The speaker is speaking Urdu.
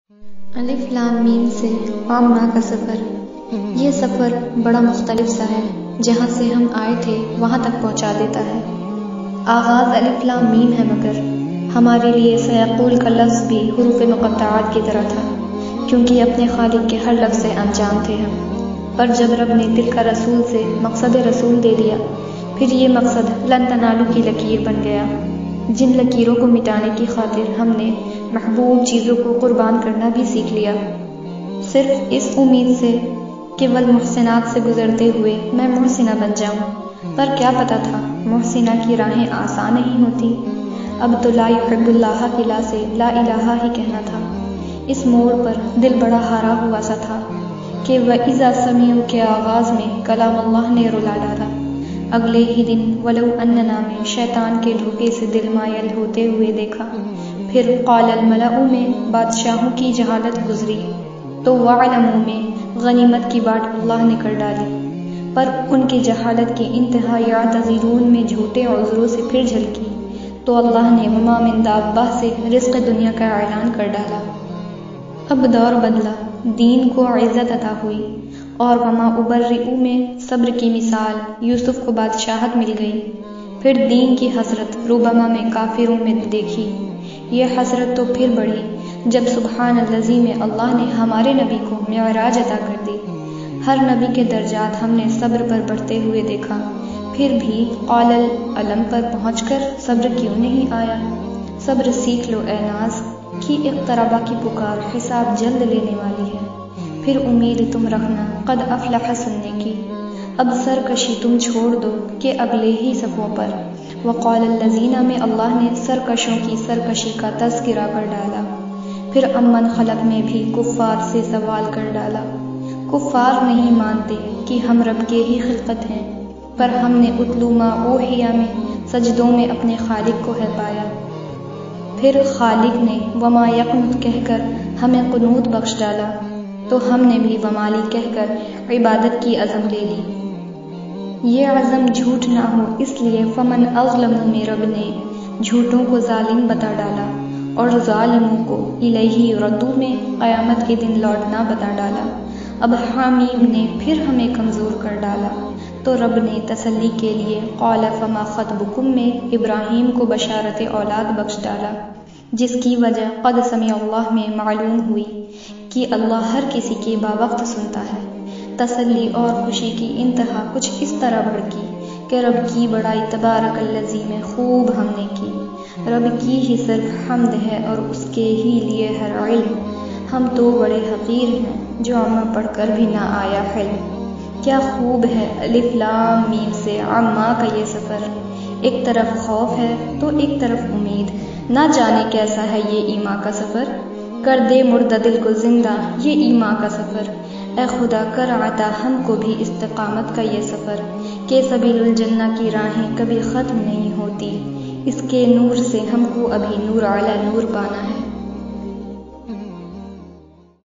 الف لام میم سے عامہ کا سفر۔ یہ سفر بڑا مختلف سا ہے، جہاں سے ہم آئے تھے وہاں تک پہنچا دیتا ہے۔ آغاز الف لام میم ہے، مگر ہمارے لیے سیقول کا لفظ بھی حروف مقطعات کی طرح تھا، کیونکہ اپنے خالق کے ہر لفظ سے انجان تھے ہم۔ پر جب رب نے دل کا رسول سے مقصد رسول دے دیا، پھر یہ مقصد لن تنالو کی لکیر بن گیا، جن لکیروں کو مٹانے کی خاطر ہم نے محبوب چیزوں کو قربان کرنا بھی سیکھ لیا، صرف اس امید سے کہ والمحسنات سے گزرتے ہوئے میں محسنہ بن جاؤں۔ پر کیا پتا تھا محسنہ کی راہیں آسان نہیں ہوتی۔ اب تو لا یحب اللہ کی لا سے لا الہ ہی کہنا تھا۔ اس موڑ پر دل بڑا ہارا ہوا سا تھا کہ وَإِذَا سَمِعُوا کے آغاز میں کلام اللہ نے رلا ڈالا۔ اگلے ہی دن وَلَوْ أَنَّنَا میں شیطان کے دھوکے سے دل مائل ہوتے ہوئے دیکھا۔ پھر قال الملأ میں بادشاہوں کی جہالت گزری، تو وَعْلَمُوا میں غنیمت کی بات اللہ نے کر ڈالی۔ پر ان کی جہالت کی انتہا یعتذرون میں جھوٹے عذروں سے پھر جھلکی، تو اللہ نے وما من دابہ سے رزق دنیا کا اعلان کر ڈالا۔ اب دور بدلا، دین کو عزت عطا ہوئی، اور وما ابرئ میں صبر کی مثال یوسف کو بادشاہت مل گئی۔ پھر دین کی حسرت ربما میں کافروں میں دیکھی۔ یہ حسرت تو پھر بڑھی جب سبحان الذی میں اللہ نے ہمارے نبی کو معراج عطا کر دی۔ ہر نبی کے درجات ہم نے صبر پر بڑھتے ہوئے دیکھا، پھر بھی قال العلم پر پہنچ کر صبر کیوں نہیں آیا؟ صبر سیکھ لو اے ناز کی اقتربا کی پکار حساب جلد لینے والی ہے۔ پھر امید تم رکھنا قد افلح سننے کی، اب سرکشی تم چھوڑ دو کہ اگلے ہی صفوں پر۔ وقال الذین میں اللہ نے سرکشوں کی سرکشی کا تذکرہ کر ڈالا۔ پھر امن خلق میں بھی کفار سے سوال کر ڈالا۔ کفار نہیں مانتے کہ ہم رب کے ہی خلقت ہیں، پر ہم نے اتلو ما اوحی میں سجدوں میں اپنے خالق کو ہے پایا۔ پھر خالق نے وما یقنط کہہ کر ہمیں قنوت بخش ڈالا، تو ہم نے بھی ومالی کہہ کر عبادت کی عزم لے لی۔ یہ عزم جھوٹ نہ ہو اس لیے فمن اظلم میں رب نے جھوٹوں کو ظالم بتا ڈالا، اور ظالموں کو الیہ یردو میں قیامت کے دن لوٹنا بتا ڈالا۔ اب حمیم نے پھر ہمیں کمزور کر ڈالا، تو رب نے تسلی کے لیے قال فما خطبکم میں ابراہیم کو بشارت اولاد بخش ڈالا، جس کی وجہ قد سمع اللہ میں معلوم ہوئی کہ اللہ ہر کسی کی باوقت سنتا ہے۔ تسلی اور خوشی کی انتہا کچھ اس طرح بڑھکی کہ رب کی بڑائی تبارک الذی میں خوب ہم نے کی۔ رب کی ہی صرف حمد ہے اور اس کے ہی لیے ہر علم۔ ہم تو بڑے حقیر ہیں جو عامہ پڑھ کر بھی نہ آیا حلم۔ کیا خوب ہے الف لام میم سے عامہ کا یہ سفر، ایک طرف خوف ہے تو ایک طرف امید، نہ جانے کیسا ہے یہ ایمان کا سفر، کر دے مردہ دل کو زندہ یہ ایمان کا سفر۔ اے خدا کر عطا ہم کو بھی استقامت کا یہ سفر، کہ سبیل الجنہ کی راہیں کبھی ختم نہیں ہوتی، اس کے نور سے ہم کو ابھی نور علی نور پانا ہے۔